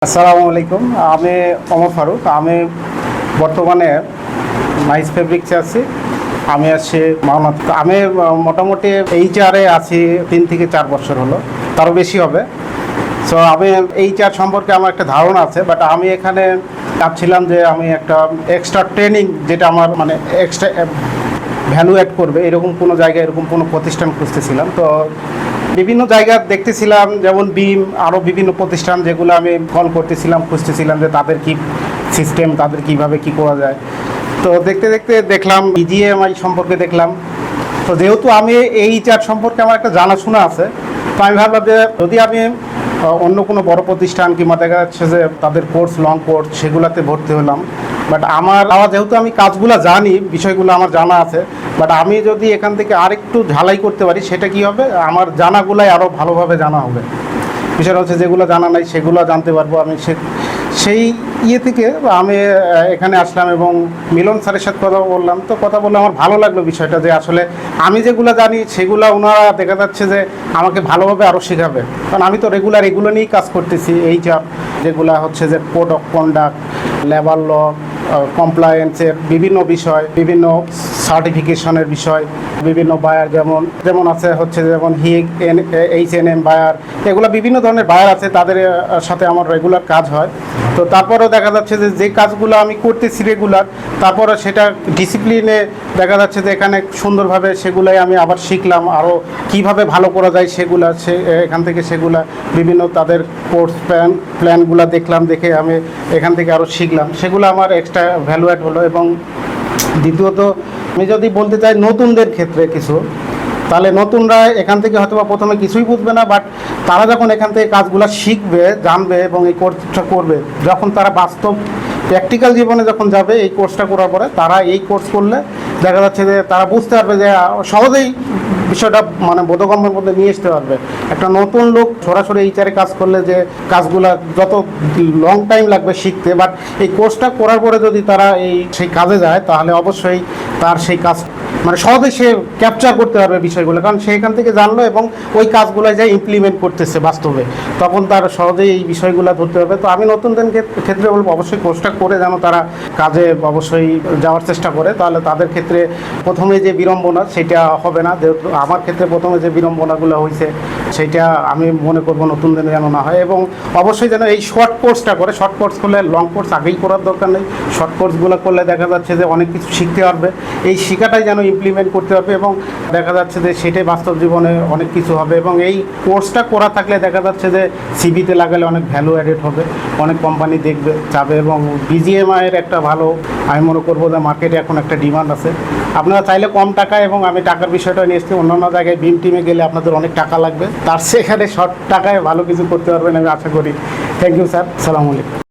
আসসালামু আলাইকুম। আমি ওমর ফারুক। আমি বর্তমানে নাইস ফেব্রিক্সে আছি। আমি আছি মাওনা। আমি মোটামুটি এইচআরে আছি 3 থেকে 4 বছর হলো, তারও বেশি হবে। সো আমি এইচআর সম্পর্কে আমার একটা ধারণা আছে, বাট আমি এখানে ভাবছিলাম যে আমি একটা এক্সট্রা ট্রেনিং, যেটা আমার মানে এক্সট্রা ভ্যালু অ্যাড করবে, এরকম কোনো জায়গায় এরকম কোনো প্রতিষ্ঠান খুঁজতেছিলাম। তো বিভিন্ন জায়গা দেখতেছিলাম, যেমন বিম, আরও বিভিন্ন প্রতিষ্ঠান যেগুলো আমি কল করতেছিলাম, খুঁজতেছিলাম যে তাদের কি সিস্টেম, তাদের কিভাবে কি করা যায়। তো দেখতে দেখতে দেখলাম ইজিএমআই সম্পর্কে দেখলাম। তো যেহেতু আমি এইচআর সম্পর্কে আমার একটা জানাশোনা আছে, তো আমি ভাবলাম যে যদি আমি অন্য কোনো বড় প্রতিষ্ঠান কিংবা দেখা যাচ্ছে যে তাদের কোর্স, লং কোর্স, সেগুলোতে ভর্তি হলাম। বাট আমার যেহেতু আমি কাজগুলো জানি, বিষয়গুলো আমার জানা আছে, বাট আমি যদি এখান থেকে আরেকটু ঝালাই করতে পারি, সেটা কি হবে, আমার জানাগুলাই আরও ভালোভাবে জানা হবে। বিষয়টা হচ্ছে যেগুলো জানা নাই সেগুলো জানতে পারবো আমি। সেই থেকে আমি এখানে আসলাম এবং মিলন স্যারের সাথে কথা বললাম। তো কথা বললে আমার ভালো লাগলো বিষয়টা, যে আসলে আমি যেগুলো জানি সেগুলো ওনারা দেখা যাচ্ছে যে আমাকে ভালোভাবে আরও শেখাবে। কারণ আমি তো রেগুলার এগুলো নিয়েই কাজ করতেছি। এইচআর যেগুলো হচ্ছে যে code of conduct, labour law, কমপ্লায়েন্সের বিভিন্ন বিষয়, বিভিন্ন সার্টিফিকেশনের বিষয়, বিভিন্ন বায়ার যেমন আছে হচ্ছে যেমন হিগ, H&M বায়ার, এগুলো বিভিন্ন ধরনের বায়ার আছে, তাদের সাথে আমার রেগুলার কাজ হয়। তো তারপরেও দেখা যাচ্ছে যে কাজগুলো আমি করতেছি রেগুলার, তারপরে সেটা ডিসিপ্লিনে দেখা যাচ্ছে যে এখানে সুন্দরভাবে সেগুলাই আমি আবার শিখলাম, আরও কীভাবে ভালো করা যায় সেগুলা, এখান থেকে সেগুলা বিভিন্ন তাদের কোর্স প্ল্যানগুলো দেখলাম, দেখে আমি এখান থেকে আরও শিখলাম, সেগুলো আমার এক্সট্রা ভ্যালু অ্যাড হলো। এবং দ্বিতীয়ত আমি যদি বলতে চাই নতুনদের ক্ষেত্রে কিছু, তাহলে নতুনরা এখান থেকে হয়তো বা প্রথমে কিছুই বুঝবে না, বাট তারা যখন এখান থেকে কাজগুলো শিখবে, জানবে এবং এই কোর্সটা করবে, যখন তারা বাস্তব প্র্যাকটিক্যাল জীবনে যখন যাবে এই কোর্সটা করার পরে, তারা এই কোর্স করলে দেখা যাচ্ছে যে তারা বুঝতে পারবে যে সহজেই বিষয়টা মানে বোধগম্যের মধ্যে নিয়ে আসতে পারবে। একটা নতুন লোক সরাসরি এইচআরে কাজ করলে যে কাজগুলা যত লং টাইম লাগবে শিখতে, বাট এই কোর্সটা করার পরে যদি তারা সেই কাজে যায়, তাহলে অবশ্যই তার সেই কাজ মানে সহজেই সে ক্যাপচার করতে পারবে বিষয়গুলো, কারণ সে এখান থেকে জানলো এবং ওই কাজগুলো যা ইমপ্লিমেন্ট করতেছে বাস্তবে, তখন তার সহজেই এই বিষয়গুলো ধরতে হবে। তো আমি নতুনদের ক্ষেত্রে বলবো অবশ্যই কোর্সটা করে যেন তারা কাজে অবশ্যই যাওয়ার চেষ্টা করে, তাহলে তাদের ক্ষেত্রে প্রথমে যে বিড়ম্বনা সেটা হবে না। যেহেতু আমার ক্ষেত্রে প্রথমে যে বিড়ম্বনাগুলো হয়েছে সেইটা আমি মনে করবো নতুনদের যেন না হয়। এবং অবশ্যই যেন এই শর্ট কোর্সটা করে, শর্ট কোর্স করলে লং কোর্স আগেই করার দরকার নেই। শর্ট কোর্সগুলো করলে দেখা যাচ্ছে যে অনেক কিছু শিখতে পারবে, এই শেখাটাই যেন ইমপ্লিমেন্ট করতে পারবে, এবং দেখা যাচ্ছে যে সেটাই বাস্তব জীবনে অনেক কিছু হবে। এবং এই কোর্সটা করা থাকলে দেখা যাচ্ছে যে সিভিতে লাগালে অনেক ভ্যালু অ্যাডেড হবে, অনেক কোম্পানি দেখবে, চাবে। এবং বিজিএমআইয়ের একটা ভালো, আমি মনে করবো যে মার্কেটে এখন একটা ডিমান্ড আছে। আপনারা চাইলে কম টাকায়, এবং আমি টাকার বিষয়টা নিয়ে এসেছি, অন্যান্য জায়গায় বিম টিমে গেলে আপনাদের অনেক টাকা লাগবে, তার সেখানে শর্ট টাকায় ভালো কিছু করতে পারবেন আমি আশা করি। থ্যাংক ইউ স্যার, আসসালামু আলাইকুম।